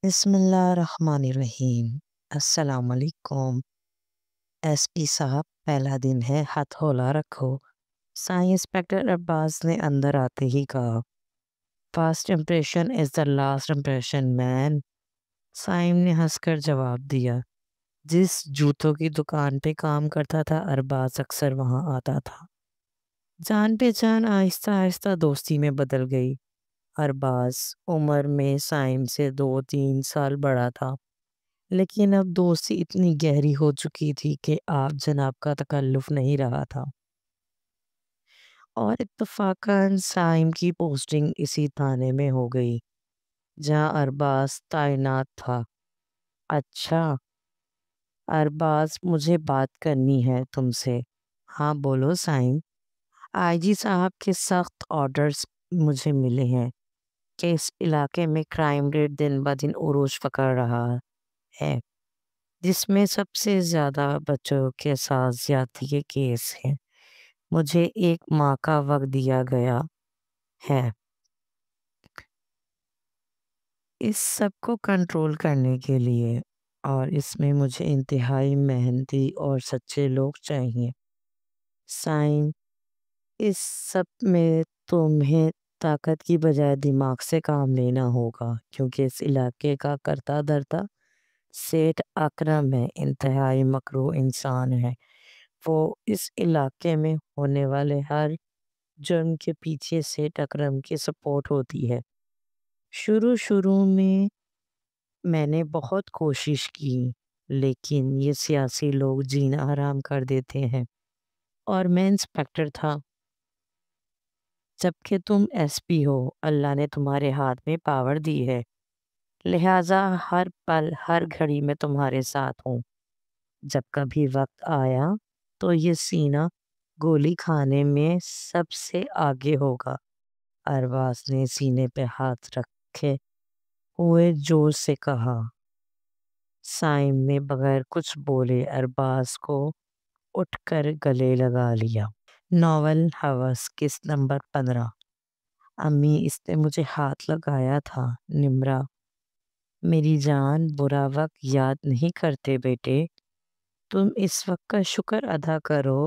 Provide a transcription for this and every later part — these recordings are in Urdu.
بسم اللہ الرحمن الرحیم۔ السلام علیکم۔ ایس پی صاحب، پہلا دن ہے، ہتھولا رکھو۔ سائیں انسپیکٹر عباس نے اندر آتے ہی کہا، first impression is the last impression man. Saim نے ہنس کر جواب دیا، جس جوتوں کی دکان پہ کام کرتا تھا ارباز اکثر وہاں آتا تھا۔ جان پہچان آہستہ آہستہ دوستی میں بدل گئی۔ ارباز عمر میں سائم سے 2-3 سال بڑا تھا، لیکن اب دوستی اتنی گہری ہو چکی تھی کہ آپ جناب کا تکلف نہیں رہا تھا، اور اتفاقاً سائم کی پوسٹنگ اسی تھانے میں ہو گئی جہاں ارباز تعینات تھا۔ اچھا ارباز، مجھے بات کرنی ہے تم سے۔ ہاں بولو سائم۔ آئی جی صاحب کے سخت آرڈرز مجھے ملے ہیں کہ اس علاقے میں کرائم ریٹ دن بہ دن عروج پکڑ رہا ہے، جس میں سب سے زیادہ بچوں کے ساتھ زیادتی کے کیس ہیں۔ مجھے 1 ماہ کا وقت دیا گیا ہے اس سب کو کنٹرول کرنے کے لیے، اور اس میں مجھے انتہائی محنتی اور سچے لوگ چاہیے۔ سائن، اس سب میں تمہیں طاقت کی بجائے دماغ سے کام لینا ہوگا، کیونکہ اس علاقے کا کرتا دھرتا سیٹھ اکرم ہے، انتہائی مکروہ انسان ہے۔ وہ اس علاقے میں ہونے والے ہر جرم کے پیچھے سیٹھ اکرم کی سپورٹ ہوتی ہے۔ شروع میں نے بہت کوشش کی، لیکن یہ سیاسی لوگ جینا حرام کر دیتے ہیں، اور میں انسپیکٹر تھا جبکہ تم ایس پی ہو۔ اللہ نے تمہارے ہاتھ میں پاور دی ہے، لہٰذا ہر پل ہر گھڑی میں تمہارے ساتھ ہوں۔ جب کبھی وقت آیا تو یہ سینہ گولی کھانے میں سب سے آگے ہوگا۔ ارباز نے سینے پہ ہاتھ رکھے ہوئے زور سے کہا۔ سائم نے بغیر کچھ بولے ارباز کو اٹھ کر گلے لگا لیا۔ ناول ہوس، قسط نمبر 15۔ امی، اس نے مجھے ہاتھ لگایا تھا۔ نمرا، میری جان، برا وقت یاد نہیں کرتے بیٹے، تم اس وقت کا شکر ادا کرو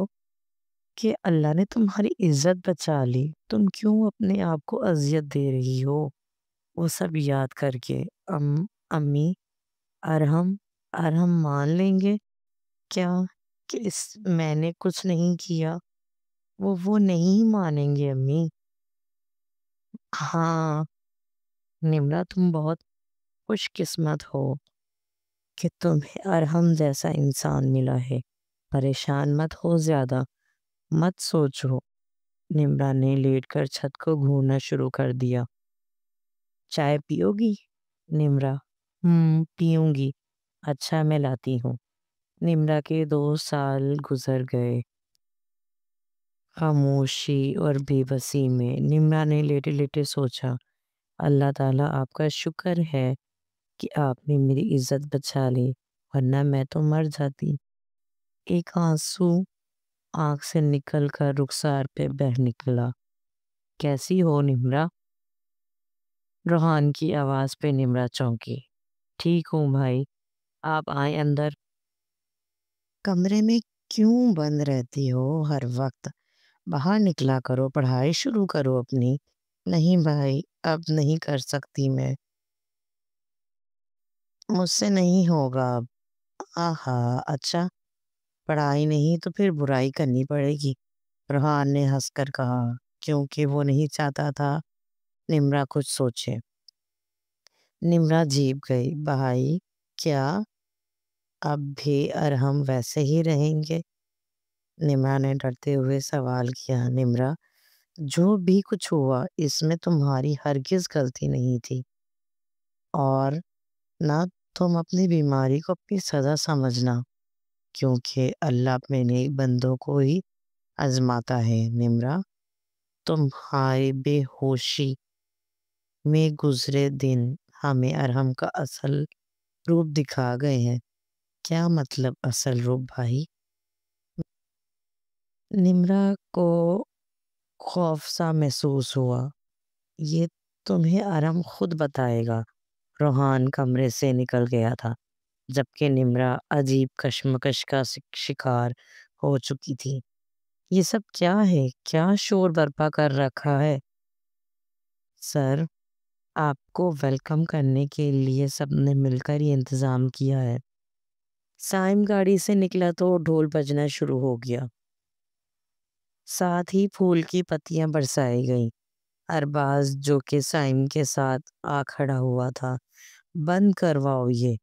کہ اللہ نے تمہاری عزت بچا لی۔ تم کیوں اپنے آپ کو اذیت دے رہی ہو وہ سب یاد کر کے؟ امی، ارحم مان لیں گے کیا کہ میں نے کچھ نہیں کیا؟ وہ نہیں مانیں گے امی۔ ہاں نمرا، تم بہت خوش قسمت ہو کہ تمہیں ارحم جیسا انسان ملا ہے۔ پریشان مت ہو زیادہ، مت سوچو۔ نمرا نے لیٹ کر چھت کو گھورنا شروع کر دیا۔ چائے پیو گی؟ نمرا، پیوں گی۔ اچھا میں لاتی ہوں۔ نمرا کے 2 سال گزر گئے خاموشی اور بے بسی میں۔ نمرا نے لیٹے لیٹے سوچا، اللہ تعالیٰ آپ کا شکر ہے کہ آپ نے میری عزت بچا لی، ورنہ میں تو مر جاتی۔ ایک آنسو آنکھ سے نکل کر رخسار پہ بہہ نکلا۔ کیسی ہو نمرا؟ روحان کی آواز پہ نمرا چونکی۔ ٹھیک ہوں بھائی، آپ آئیں اندر۔ کمرے میں کیوں بند رہتی ہو ہر وقت؟ باہر نکلا کرو، پڑھائی شروع کرو اپنی۔ نہیں بھائی، اب نہیں کر سکتی میں، مجھ سے نہیں ہوگا اب۔ آہا، اچھا پڑھائی نہیں تو پھر برائی کرنی پڑے گی، روحان نے ہنس کر کہا، کیونکہ وہ نہیں چاہتا تھا نمرا کچھ سوچے۔ نمرا جھیپ گئی۔ بھائی کیا اب بھی ارحم ویسے ہی رہیں گے؟ نمرا نے ڈرتے ہوئے سوال کیا۔ نمرا، جو بھی کچھ ہوا اس میں تمہاری ہرگز غلطی نہیں تھی، اور نہ تم اپنی بیماری کو اپنی سزا سمجھنا، کیونکہ اللہ اپنے نیک بندوں کو ہی آزماتا ہے۔ نمرا، تمہاری بے ہوشی میں گزرے دن ہمیں ارحم کا اصل روپ دکھا گئے ہیں۔ کیا مطلب اصل روپ بھائی؟ نمرا کو خوف سا محسوس ہوا۔ یہ تمہیں ارحم خود بتائے گا، روحان کمرے سے نکل گیا تھا جبکہ نمرا عجیب کشمکش کا شکار ہو چکی تھی۔ یہ سب کیا ہے؟ کیا شور برپا کر رکھا ہے؟ سر، آپ کو ویلکم کرنے کے لیے سب نے مل کر یہ انتظام کیا ہے۔ سائم گاڑی سے نکلا تو ڈھول بجنا شروع ہو گیا، ساتھ ہی پھول کی پتیاں برسائی گئیں۔ ارباز جو کہ سائم کے ساتھ آ کھڑا ہوا تھا، بند کرواؤ یہ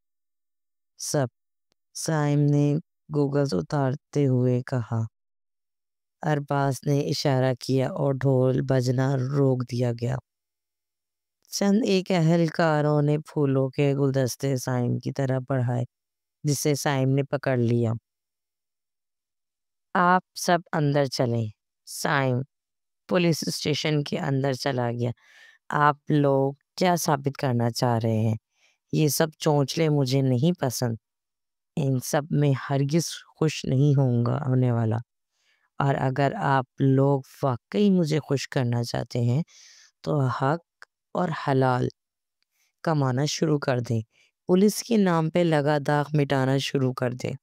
سب، سائم نے گوگلز اتارتے ہوئے کہا۔ ارباز نے اشارہ کیا اور ڈھول بجنا روک دیا گیا۔ چند ایک اہلکاروں نے پھولوں کے گلدستے سائم کی طرف بڑھائے جسے سائم نے پکڑ لیا۔ آپ سب اندر چلیں۔ سائم پولیس اسٹیشن کے اندر چلا گیا۔ آپ لوگ کیا ثابت کرنا چاہ رہے ہیں؟ یہ سب چونچلے مجھے نہیں پسند۔ ان سب میں ہرگز خوش نہیں ہونے والا، اور اگر آپ لوگ واقعی مجھے خوش کرنا چاہتے ہیں تو حق اور حلال کمانا شروع کر دیں، پولیس کے نام پہ لگا داغ مٹانا شروع کر دیں،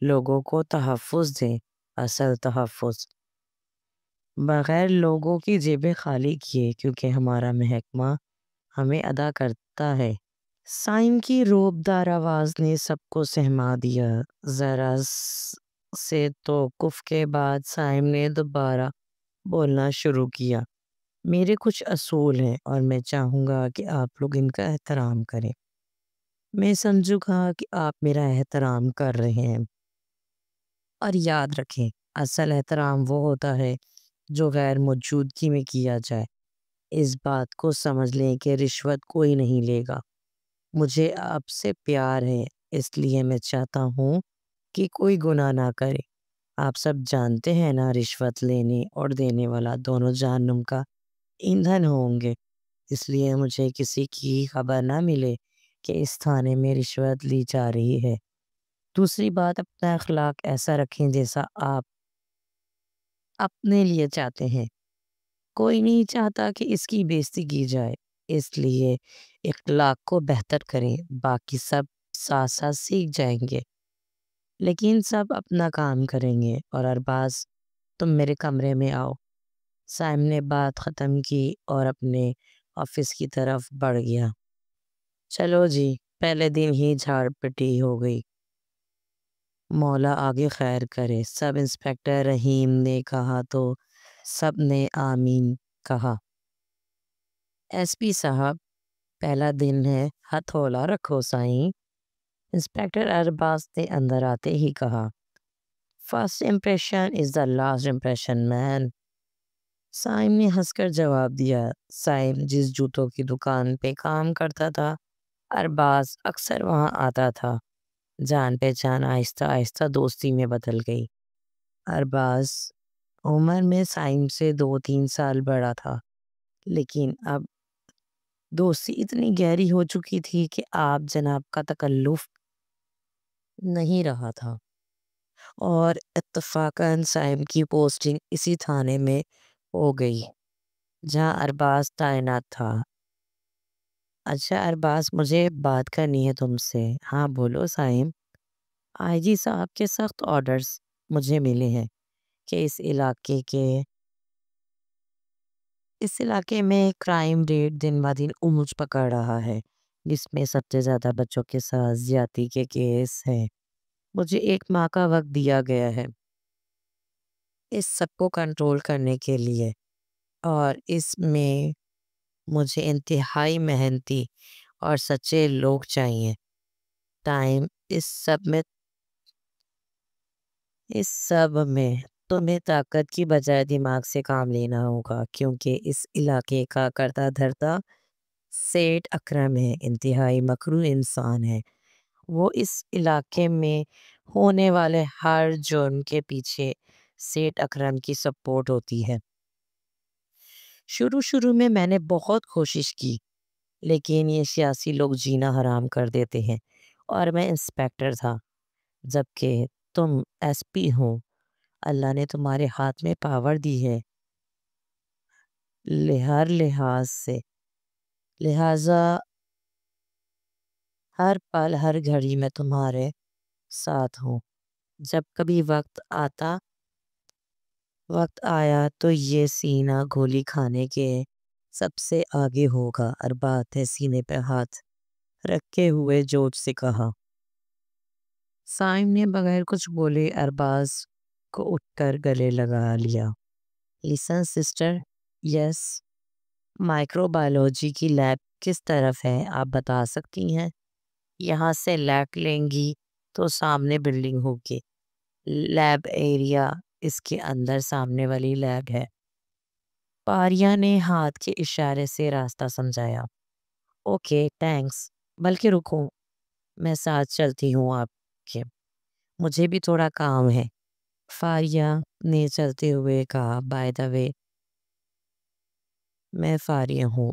لوگوں کو تحفظ دیں، اصل تحفظ، بغیر لوگوں کی جیبیں خالی کیے، کیونکہ ہمارا محکمہ ہمیں ادا کرتا ہے۔ سائم کی روبدار آواز نے سب کو سہما دیا۔ ذرا سے توقف کے بعد سائم نے دوبارہ بولنا شروع کیا۔ میرے کچھ اصول ہیں اور میں چاہوں گا کہ آپ لوگ ان کا احترام کریں۔ میں سمجھوں گا کہ آپ میرا احترام کر رہے ہیں، اور یاد رکھیں اصل احترام وہ ہوتا ہے جو غیر موجودگی میں کیا جائے۔ اس بات کو سمجھ لیں کہ رشوت کوئی نہیں لے گا۔ مجھے آپ سے پیار ہے، اس لیے میں چاہتا ہوں کہ کوئی گناہ نہ کرے۔ آپ سب جانتے ہیں نا، رشوت لینے اور دینے والا دونوں جہنم کا ایندھن ہوں گے، اس لیے مجھے کسی کی خبر نہ ملے کہ اس تھانے میں رشوت لی جا رہی ہے۔ دوسری بات، اپنا اخلاق ایسا رکھیں جیسا آپ اپنے لیے چاہتے ہیں۔ کوئی نہیں چاہتا کہ اس کی بےزتی کی جائے، اس لیے اخلاق کو بہتر کریں، باقی سب ساتھ ساتھ سیکھ جائیں گے، لیکن سب اپنا کام کریں گے۔ اور ارباز، تم میرے کمرے میں آؤ۔ سائم نے بات ختم کی اور اپنے آفس کی طرف بڑھ گیا۔ چلو جی، پہلے دن ہی جھاڑ پٹی ہو گئی، مولا آگے خیر کرے، سب انسپکٹر رحیم نے کہا تو سب نے آمین کہا۔ ایس پی صاحب، پہلا دن ہے، ہتھولا رکھو سائیں، انسپکٹر ارباز نے اندر آتے ہی کہا۔ First impression is the last impression man, Saim نے ہنس کر جواب دیا۔ سائم جس جوتوں کی دکان پہ کام کرتا تھا، ارباز اکثر وہاں آتا تھا۔ جان پہچان آہستہ آہستہ دوستی میں بدل گئی۔ ارباز عمر میں سائم سے 2-3 سال بڑا تھا، لیکن اب دوستی اتنی گہری ہو چکی تھی کہ آپ جناب کا تکلف نہیں رہا تھا، اور اتفاقاً سائم کی پوسٹنگ اسی تھانے میں ہو گئی جہاں ارباز تعینات تھا۔ اچھا ارباز، مجھے بات کرنی ہے تم سے۔ ہاں بولو سائم۔ آئی جی صاحب کے سخت آرڈرز مجھے ملے ہیں کہ اس علاقے میں کرائم ریٹ دن بہ دن عروج پکڑ رہا ہے، جس میں سب سے زیادہ بچوں کے ساتھ زیادتی کے کیس ہیں۔ مجھے 1 ماہ کا وقت دیا گیا ہے اس سب کو کنٹرول کرنے کے لیے، اور اس میں مجھے انتہائی محنتی اور سچے لوگ چاہیے۔ ٹائم اس سب میں تمہیں طاقت کی بجائے دماغ سے کام لینا ہوگا، کیونکہ اس علاقے کا کرتا دھرتا سیٹھ اکرم ہے، انتہائی مکروہ انسان ہے۔ وہ اس علاقے میں ہونے والے ہر جرم کے پیچھے سیٹھ اکرم کی سپورٹ ہوتی ہے۔ شروع میں نے بہت کوشش کی، لیکن یہ سیاسی لوگ جینا حرام کر دیتے ہیں، اور میں انسپکٹر تھا جبکہ تم ایس پی ہو۔ اللہ نے تمہارے ہاتھ میں پاور دی ہے، ہر لحاظ سے، لہٰذا ہر پل ہر گھڑی میں تمہارے ساتھ ہوں۔ جب کبھی وقت آیا تو یہ سینہ گولی کھانے کے سب سے آگے ہوگا۔ ارباز نے سینے پہ ہاتھ رکھے ہوئے جوش سے کہا۔ سائم نے بغیر کچھ بولے ارباز کو اٹھ کر گلے لگا لیا۔ لسن سسٹر، یس، مائکرو بایولوجی کی لیب کس طرف ہے آپ بتا سکتی ہیں؟ یہاں سے لیفٹ لیں گی تو سامنے بلڈنگ ہوگی، لیب ایریا اس کے اندر سامنے والی لیب ہے۔ پاریا نے ہاتھ کے اشارے سے راستہ سمجھایا۔ اوکے تھینکس، بلکہ رکو، میں ساتھ چلتی ہوں آپ کے، مجھے بھی تھوڑا کام ہے۔ فاریا نے چلتے ہوئے کہا، بائی دا وے میں فاریہ ہوں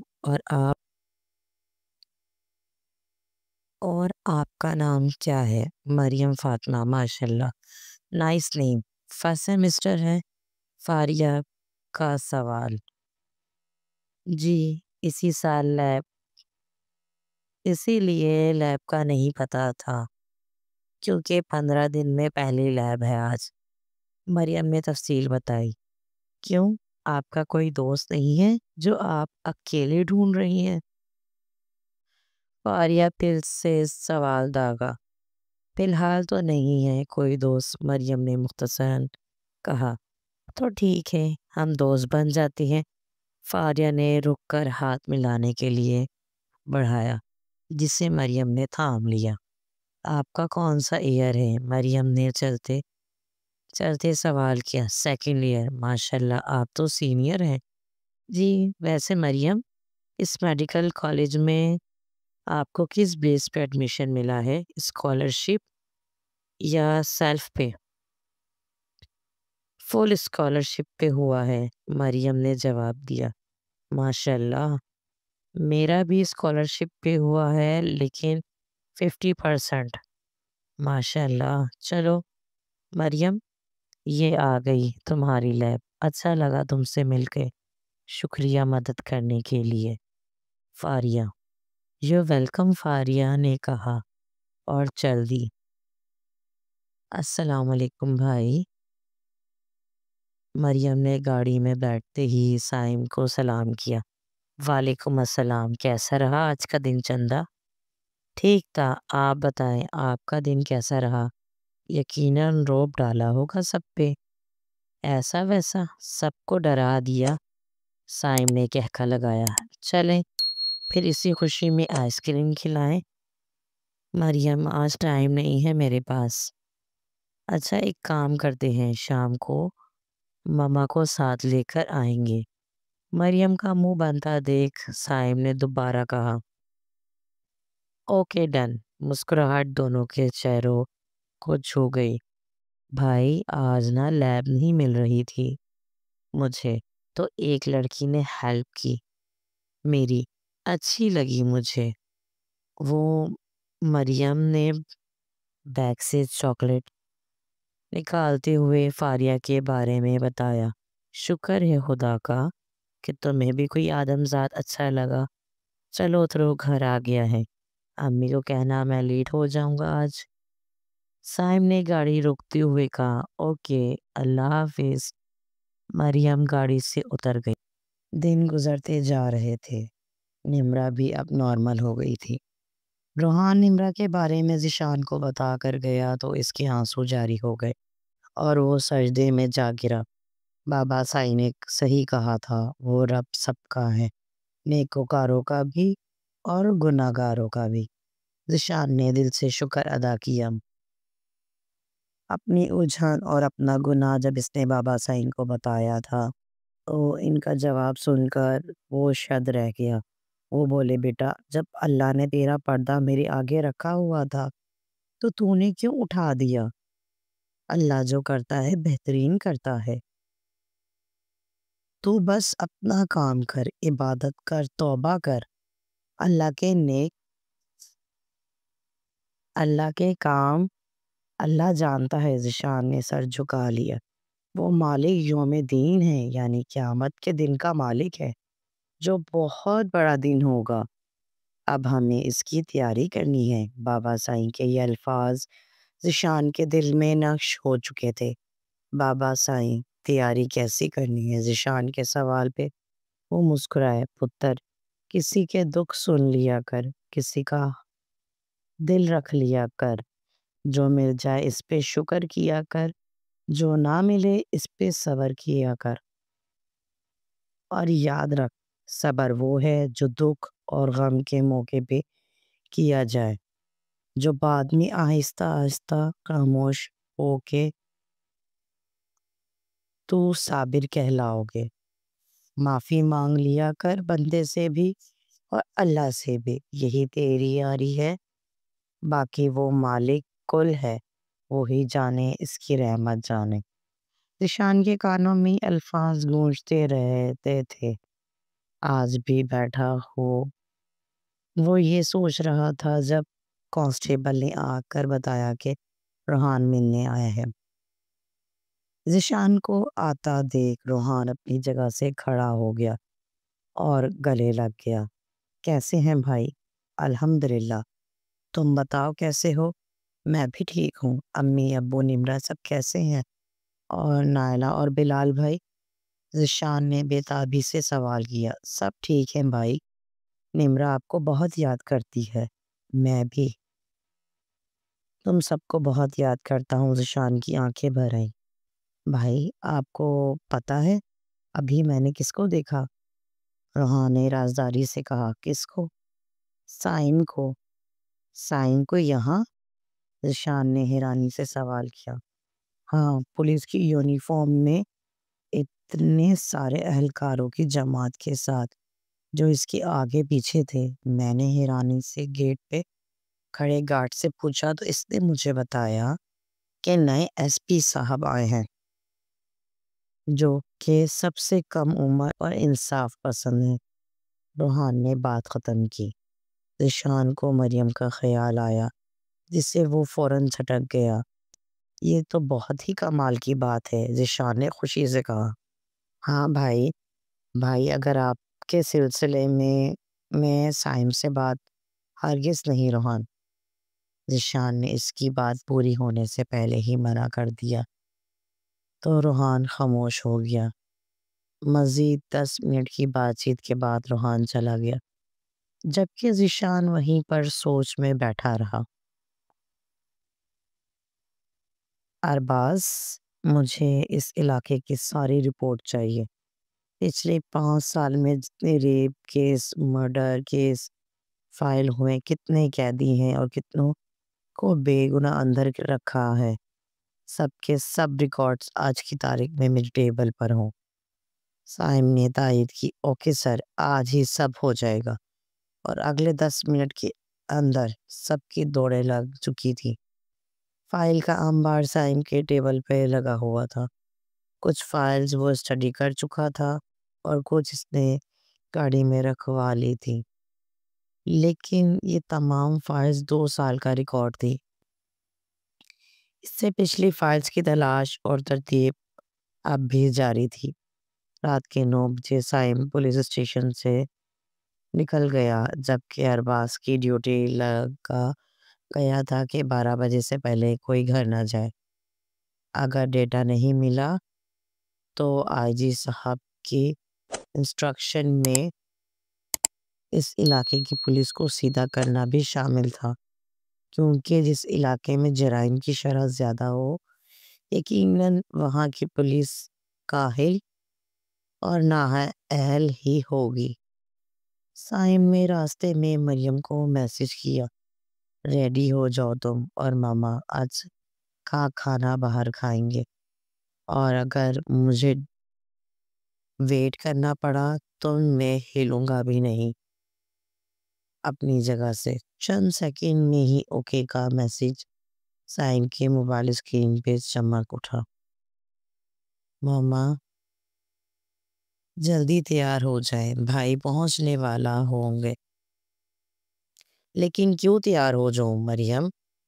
اور آپ کا نام کیا ہے؟ مریم فاطمہ، ماشاء اللہ، نائس نیم۔ فرسٹ سیمسٹر ہے؟ فاریہ کا سوال۔ جی، اسی سال لیب، اسی لیے لیب کا نہیں پتا تھا کیونکہ 15 دن میں پہلی لیب ہے آج۔ مریم نے تفصیل بتائی۔ کیوں، آپ کا کوئی دوست نہیں ہے جو آپ اکیلے ڈھونڈ رہی ہیں؟ فاریہ پھر سے سوال داغا۔ فی الحال تو نہیں ہے کوئی دوست، مریم نے مختصراً کہا۔ تو ٹھیک ہے، ہم دوست بن جاتے ہیں۔ فاریہ نے رک کر ہاتھ ملانے کے لیے بڑھایا، جسے مریم نے تھام لیا۔ آپ کا کون سا ایئر ہے؟ مریم نے چلتے سوال کیا۔ سیکنڈ ایئر، ماشاء اللہ، آپ تو سینئر ہیں۔ جی، ویسے مریم، اس میڈیکل کالج میں آپ کو کس بیس پہ ایڈمیشن ملا ہے؟ اسکالرشپ یا سیلف پہ؟ فل اسکالرشپ پہ ہوا ہے، مریم نے جواب دیا۔ ماشاء اللہ، میرا بھی اسکالرشپ پہ ہوا ہے لیکن 50%۔ ماشاء اللہ، چلو مریم، یہ آ گئی تمہاری لیب، اچھا لگا تم سے مل کے، شکریہ مدد کرنے کے لیے۔ فاریہ، یو ویلکم، فاریہ نے کہا اور چل دی۔ السلام علیکم بھائی، مریم نے گاڑی میں بیٹھتے ہی سائم کو سلام کیا۔ وعلیکم السلام، کیسا رہا آج کا دن چندا؟ ٹھیک تھا، آپ بتائیں آپ کا دن کیسا رہا؟ یقیناً روب ڈالا ہوگا سب پہ، ایسا ویسا سب کو ڈرا دیا، سائم نے کہکا لگایا۔ چلیں پھر اسی خوشی میں آئس کریم کھلائیں۔ مریم، آج ٹائم نہیں ہے میرے پاس۔ اچھا ایک کام کرتے ہیں، شام کو ماما کو ساتھ لے کر آئیں گے۔ مریم کا منہ بنتا دیکھ سائم نے دوبارہ کہا۔ اوکے ڈن، مسکراہٹ دونوں کے چہروں کو چھو گئی۔ بھائی آج نہ لیب نہیں مل رہی تھی مجھے، تو ایک لڑکی نے ہیلپ کی میری، اچھی لگی مجھے۔ وہ مریم نے بیگ سے چاکلیٹ نکالتے ہوئے فاریہ کے بارے میں بتایا۔ شکر ہے خدا کا کہ تمہیں بھی کوئی آدمزاد اچھا لگا۔ چلو اترو، گھر آ گیا ہے، امی کو کہنا میں لیٹ ہو جاؤں گا آج۔ سائم نے گاڑی روکتے ہوئے کہا۔ اوکے، اللہ حافظ۔ مریم گاڑی سے اتر گئی۔ دن گزرتے جا رہے تھے، نمرہ بھی اب نارمل ہو گئی تھی۔ روحان نمرہ کے بارے میں ذیشان کو بتا کر گیا تو اس کے آنسو جاری ہو گئے اور وہ سجدے میں جا گرا۔ بابا سائی نے صحیح کہا تھا، وہ رب سب کا ہے، نیکوکاروں کا بھی اور گناہ گاروں کا بھی۔ ذیشان نے دل سے شکر ادا کیا۔ اپنی الجھن اور اپنا گناہ جب اس نے بابا سائن کو بتایا تھا تو ان کا جواب سن کر وہ شد رہ گیا۔ وہ بولے، بیٹا جب اللہ نے تیرا پردہ میرے آگے رکھا ہوا تھا تو نے کیوں اٹھا دیا؟ اللہ جو کرتا ہے بہترین کرتا ہے، تو بس اپنا کام کر، عبادت کر، توبہ کر، اللہ کے کام اللہ جانتا ہے۔ ذیشان نے سر جھکا لیا۔ وہ مالک یوم دین ہے، یعنی قیامت کے دن کا مالک ہے، جو بہت بڑا دن ہوگا۔ اب ہمیں اس کی تیاری کرنی ہے۔ بابا سائیں کے یہ الفاظ ذیشان کے دل میں نقش ہو چکے تھے۔ بابا سائیں، تیاری کیسی کرنی ہے؟ ذیشان کے سوال پہ وہ مسکرائے۔ پتر، کسی کے دکھ سن لیا کر، کسی کا دل رکھ لیا کر، جو مل جائے اس پہ شکر کیا کر، جو نہ ملے اس پہ صبر کیا کر، اور یاد رکھ صبر وہ ہے جو دکھ اور غم کے موقع پہ کیا جائے، جو بعد میں آہستہ آہستہ خاموش ہو کے تو صابر کہلاؤ گے۔ معافی مانگ لیا کر بندے سے بھی اور اللہ سے بھی، یہی تیری یاری ہے، باقی وہ مالک کل ہے، وہی جانے اس کی رحمت جانے۔ ذیشان کے کانوں میں الفاظ گونجتے رہتے تھے۔ آج بھی بیٹھا ہو وہ یہ سوچ رہا تھا جب کانسٹیبل نے آ کر بتایا کہ روحان ملنے آیا ہے۔ ذیشان کو آتا دیکھ روحان اپنی جگہ سے کھڑا ہو گیا اور گلے لگ گیا۔ کیسے ہیں بھائی؟ الحمدللہ، تم بتاؤ کیسے ہو؟ میں بھی ٹھیک ہوں۔ امی ابو نمرہ سب کیسے ہیں؟ اور نائلہ اور بلال بھائی؟ ذیشان نے بے تابی سے سوال کیا۔ سب ٹھیک ہیں بھائی، نمرہ آپ کو بہت یاد کرتی ہے۔ میں بھی تم سب کو بہت یاد کرتا ہوں۔ ذیشان کی آنکھیں بھر آئیں۔ بھائی آپ کو پتہ ہے ابھی میں نے کس کو دیکھا؟ روحان نے رازداری سے کہا۔ کس کو؟ سائم کو۔ سائم کو یہاں؟ ذیشان نے حیرانی سے سوال کیا۔ ہاں، پولیس کی یونیفارم میں، اتنے سارے اہلکاروں کی جماعت کے ساتھ جو اس کے آگے پیچھے تھے۔ میں نے حیرانی سے گیٹ پہ کھڑے گارڈ سے پوچھا تو اس نے مجھے بتایا کہ نئے ایس پی صاحب آئے ہیں، جو کہ سب سے کم عمر اور انصاف پسند ہیں۔ روحان نے بات ختم کی۔ ذیشان کو مریم کا خیال آیا جس سے وہ فوراً جھٹک گیا۔ یہ تو بہت ہی کمال کی بات ہے، ذیشان نے خوشی سے کہا۔ ہاں بھائی اگر آپ کے سلسلے میں سائم سے بات ہرگز نہیں روحان۔ ذیشان نے اس کی بات پوری ہونے سے پہلے ہی منع کر دیا تو روحان خاموش ہو گیا۔ مزید 10 منٹ کی بات چیت کے بعد روحان چلا گیا، جبکہ ذیشان وہیں پر سوچ میں بیٹھا رہا۔ ارباز، مجھے اس علاقے کی ساری رپورٹ چاہیے۔ پچھلے 5 سال میں جتنے rape case, murder case file ہوئے، کتنے قیدی ہیں اور کتنوں کو بے گناہ اندر رکھا ہے، سب کے سب ریکارڈز آج کی تاریخ میں میری ٹیبل پر ہوں۔ سائم نے تائید کی۔ اوکے سر، آج ہی سب ہو جائے گا۔ اور اگلے 10 منٹ کے اندر سب کی دوڑیں لگ چکی تھی۔ فائل کا انبار سائم کے ٹیبل پہ لگا ہوا تھا۔ کچھ فائلز وہ اسٹڈی کر چکا تھا اور کچھ اس نے گاڑی میں رکھوا لی تھی، لیکن یہ تمام فائلز 2 سال کا ریکارڈ تھی۔ اس سے پچھلی فائلز کی تلاش اور ترتیب اب بھی جاری تھی۔ رات کے 9 بجے سائم پولیس اسٹیشن سے نکل گیا، جبکہ ارباز کی ڈیوٹی لگا گیا تھا کہ 12 بجے سے پہلے کوئی گھر نہ جائے۔ اگر ڈیٹا نہیں ملا تو آئی جی صاحب کی انسٹرکشن میں اس علاقے کی پولیس کو سیدھا کرنا بھی شامل تھا، کیونکہ جس علاقے میں جرائم کی شرح زیادہ ہو، یقیناً وہاں کی پولیس کاہل اور نااہل ہی ہوگی۔ سائم نے راستے میں مریم کو میسج کیا۔ ریڈی ہو جاؤ تم اور ماما، آج کا کھانا باہر کھائیں گے، اور اگر مجھے ویٹ کرنا پڑا تو میں ہلوں گا بھی نہیں اپنی جگہ سے۔ چند سیکنڈ میں ہی اوکے کا میسج سائم کے موبائل اسکرین پہ چمک اٹھا۔ ماما جلدی تیار ہو جائے، بھائی پہنچنے والا ہوں گے۔ لیکن کیوں تیار ہو جاؤں مریم،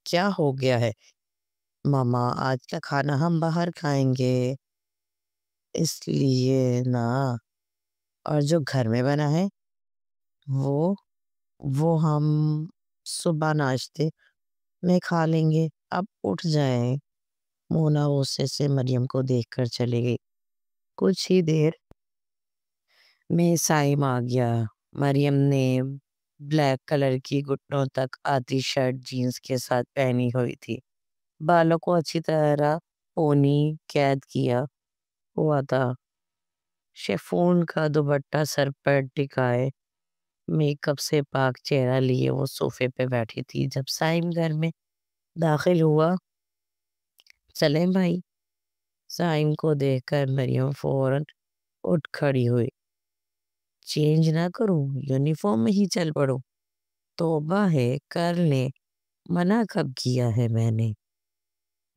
کیا ہو گیا ہے؟ ماما آج کا کھانا ہم باہر کھائیں گے، اس لیے نا، اور جو گھر میں بنا ہے وہ وہ ہم صبح ناشتے میں کھا لیں گے، اب اٹھ جائیں۔ مونا غصے سے مریم کو دیکھ کر چلے گئی۔ کچھ ہی دیر میں سائم آ گیا۔ مریم نے بلیک کلر کی گھٹنوں تک آتی شرٹ جینز کے ساتھ پہنی ہوئی تھی، بالوں کو اچھی طرح پونی قید کیا ہوا تھا، شیفون کا دوپٹہ سر پر ٹکائے میک اپ سے پاک چہرہ لیے وہ صوفے پہ بیٹھی تھی۔ جب سائم گھر میں داخل ہوا، چلیں بھائی، سائم کو دیکھ کر مریم فوراً اٹھ کھڑی ہوئی۔ چینج نہ کروں، یونیفارم میں ہی چل پڑوں؟ توبہ ہے، کر لیں، منع کب کیا ہے میں نے؟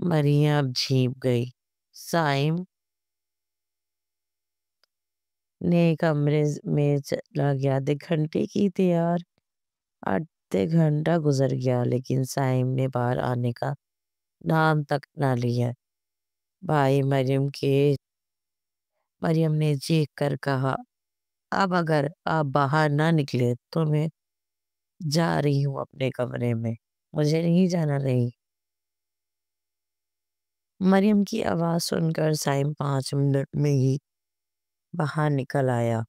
مریم جھیپ گئی۔ سائم نے کمرے میں چلا گیا۔ آدھے گھنٹے کی تیار، آدھے گھنٹہ گزر گیا لیکن سائم نے باہر آنے کا نام تک نہ لیا۔ بھائی مریم نے چیخ کر کہا، اب اگر آپ باہر نہ نکلے تو میں جا رہی ہوں اپنے کمرے میں، مجھے نہیں جانا نہیں۔ مریم کی آواز سن کر سائم 5 منٹ میں ہی باہر نکل آیا۔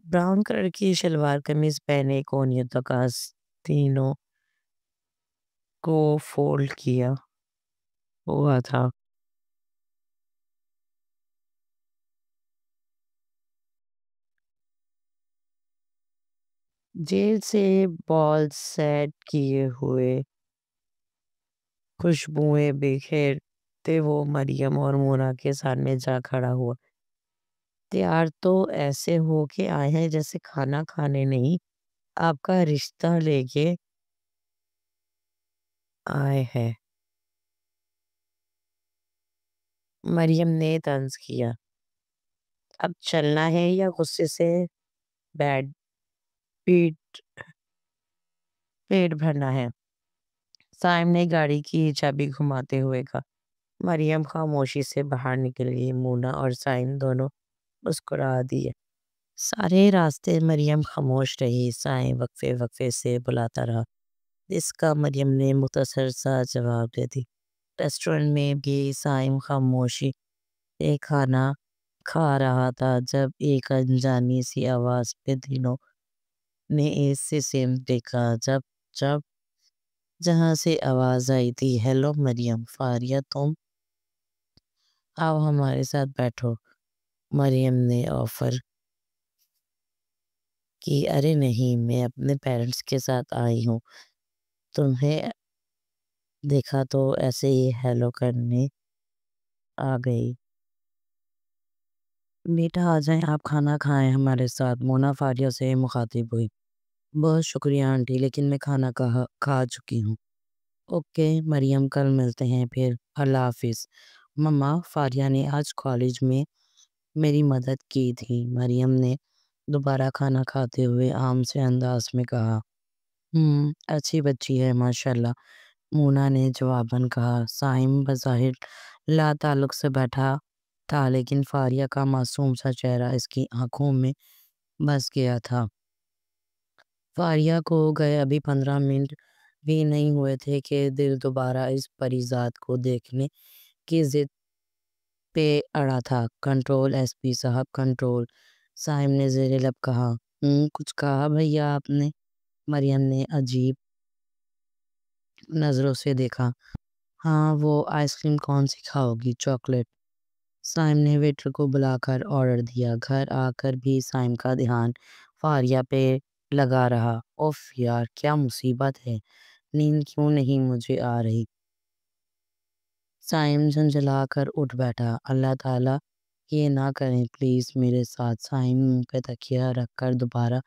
براؤن کلر کی شلوار قمیض پہنے، کونیوں تک آستینوں کو فولڈ کیا ہوا تھا۔ جیل سے بال سیٹ کیے ہوئے خوشبوئیں بکھیرتے وہ مریم اور مونا کے سامنے جا کھڑا ہوا۔ تیار تو ایسے ہو کے آئے ہیں جیسے کھانا کھانے نہیں، آپ کا رشتہ لے کے آئے ہیں۔ مریم نے طنز کیا، اب چلنا ہے یا غصے سے بیڈ پیٹ بھرنا ہے؟ سائم نے گاڑی کی چابی گھماتے ہوئے کہا۔ مریم خاموشی سے باہر نکل گئی۔ مونا اور سائم دونوں مسکرا دیے۔ سارے راستے مریم خاموش رہی۔ سائم وقفے وقفے سے بلاتا رہا، جس کا مریم نے مختصر سا جواب دے دی۔ ریسٹورنٹ میں بھی سائم خاموشی سے کھانا کھا رہا تھا جب ایک انجانی سی آواز پہ دونوں نے اس سے سمت دیکھا۔ جہاں سے آواز آئی تھی، ہیلو مریم، فاریہ تم؟ آؤ ہمارے ساتھ بیٹھو، مریم نے آفر کی۔ ارے نہیں، میں اپنے پیرنٹس کے ساتھ آئی ہوں، تمہیں دیکھا تو ایسے ہی ہیلو کرنے آ گئی۔ بیٹا آ جائیں، آپ کھانا کھائیں ہمارے ساتھ، مونا فاریہ سے مخاطب ہوئی۔ بہت شکریہ آنٹی، لیکن میں کھانا کھا چکی ہوں۔ اوکے مریم، کل ملتے ہیں پھر، اللہ حافظ۔ مما، فاریہ نے آج کالج میں میری مدد کی تھی، مریم نے دوبارہ کھانا کھاتے ہوئے عام سے انداز میں کہا۔ اچھی بچی ہے ماشاءاللہ، مونا نے جواباً کہا۔ سائم بظاہر لا تعلق سے بیٹھا تھا لیکن فاریہ کا معصوم سا چہرہ اس کی آنکھوں میں بس گیا تھا۔ فاریہ کو گئے ابھی 15 منٹ بھی نہیں ہوئے تھے کہ دل دوبارہ اس پریزاد کو دیکھنے کی ضد پہ اڑا تھا۔ کنٹرول ایس پی صاحب، کنٹرول، سائم نے زیر لب کہا۔ کچھ کہا بھیا آپ نے؟ مریم نے عجیب نظروں سے دیکھا۔ ہاں، وہ آئس کریم کون سی کھاؤ گی؟ چاکلیٹ؟ سائم نے ویٹر کو بلا کر آرڈر دیا۔ گھر آ کر بھی سائم کا دھیان فاریہ پہ لگا رہا۔ اوف یار، کیا مصیبت ہے، نیند کیوں نہیں مجھے آ رہی؟ سائم جھنجھلا کر اٹھ بیٹھا۔ اللہ تعالیٰ یہ نہ کریں پلیز میرے ساتھ۔ سائم منہ پہ تکیہ رکھ کر دوبارہ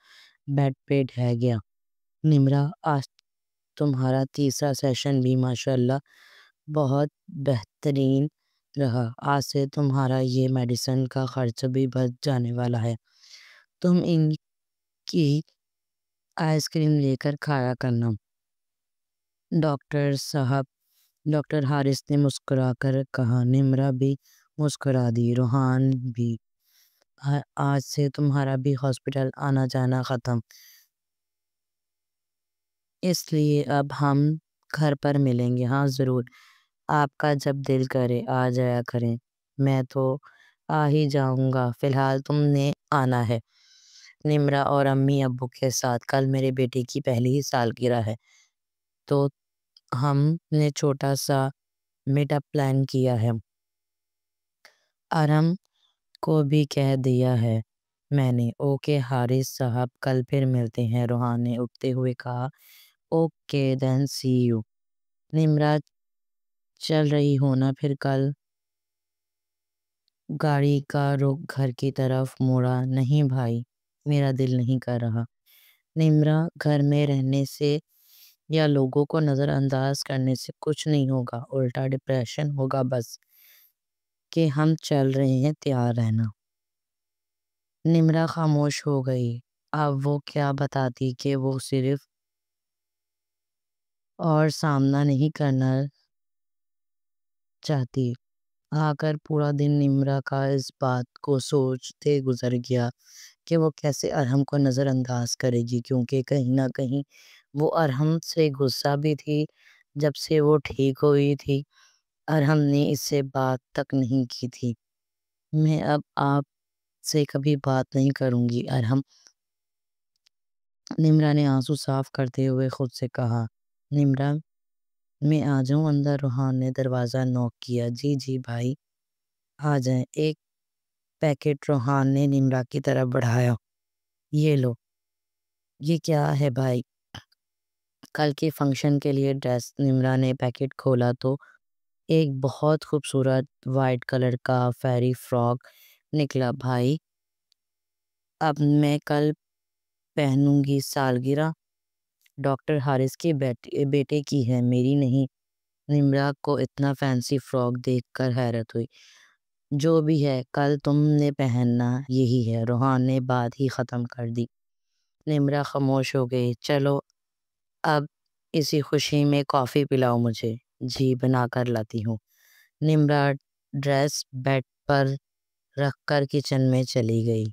بیڈ پہ ڈھہ گیا۔ نمرا، آج تمہارا تیسرا سیشن بھی ماشاءاللہ بہت بہترین رہا۔ آج سے تمہارا یہ میڈیسن کا خرچ بھی بچ جانے والا ہے، تم ان کی آئس کریم لے کر کھایا کرنا۔ ڈاکٹر صاحب، ڈاکٹر حارث نے مسکرا کر کہا۔ نمرا بھی مسکرا دی۔ روحان بھی، آج سے تمہارا بھی ہاسپٹل آنا جانا ختم۔ اس لیے اب ہم گھر پر ملیں گے۔ ہاں ضرور، آپ کا جب دل کرے آ جایا کریں، میں تو آ ہی جاؤں گا۔ فی الحال تم نے آنا ہے نمرا اور امی ابو کے ساتھ۔ کل میرے بیٹے کی پہلی ہی سالگرہ ہے، تو ہم نے چھوٹا سا میٹ اپ پلان کیا ہے۔ ارم کو بھی کہہ دیا ہے میں نے۔ اوکے حارث صاحب، کل پھر ملتے ہیں، روحان نے اٹھتے ہوئے کہا۔ Okay then see you. Nimra چل رہی ہو نا پھر کل؟ گاڑی کا رخ گھر کی طرف موڑا۔ نہیں بھائی، میرا دل نہیں کر رہا۔ نمرا، گھر میں رہنے سے یا لوگوں کو نظر انداز کرنے سے کچھ نہیں ہوگا، الٹا ڈپریشن ہوگا بس۔ کہ ہم چل رہے ہیں، تیار رہنا۔ نمرا خاموش ہو گئی۔ اب وہ کیا بتاتی کہ وہ صرف اور سامنا نہیں کرنا چاہتی۔ آ کر پورا دن نمرا کا اس بات کو سوچتے گزر گیا کہ وہ کیسے ارحم کو نظر انداز کرے گی، کیونکہ کہیں نہ کہیں وہ ارحم سے غصہ بھی تھی۔ جب سے وہ ٹھیک ہوئی تھی ارحم نے اس سے بات تک نہیں کی تھی۔ میں اب آپ سے کبھی بات نہیں کروں گی ارحم، نمرا نے آنسو صاف کرتے ہوئے خود سے کہا۔ نمرا، میں آ جاؤں اندر؟ روحان نے دروازہ نوک کیا۔ جی جی بھائی، آ جائیں۔ ایک پیکٹ روحان نے نمرا کی طرف بڑھایا۔ یہ لو۔ یہ کیا ہے بھائی؟ کل کے فنکشن کے لیے ڈریس۔ نمرا نے پیکٹ کھولا تو ایک بہت خوبصورت وائٹ کلر کا فیری فراک نکلا۔ بھائی، اب میں کل پہنوں گی، سالگرہ ڈاکٹر حارث کے بیٹے کی ہے، میری نہیں۔ نمرا کو اتنا فینسی فراک دیکھ کر حیرت ہوئی۔ جو بھی ہے، کل تم نے پہننا یہی ہے، روحان نے بات ہی ختم کر دی۔ نمرا خاموش ہو گئی۔ چلو اب اسی خوشی میں کافی پلاؤ مجھے۔ جی بنا کر لاتی ہوں۔ نمرا ڈریس بیڈ پر رکھ کر کچن میں چلی گئی۔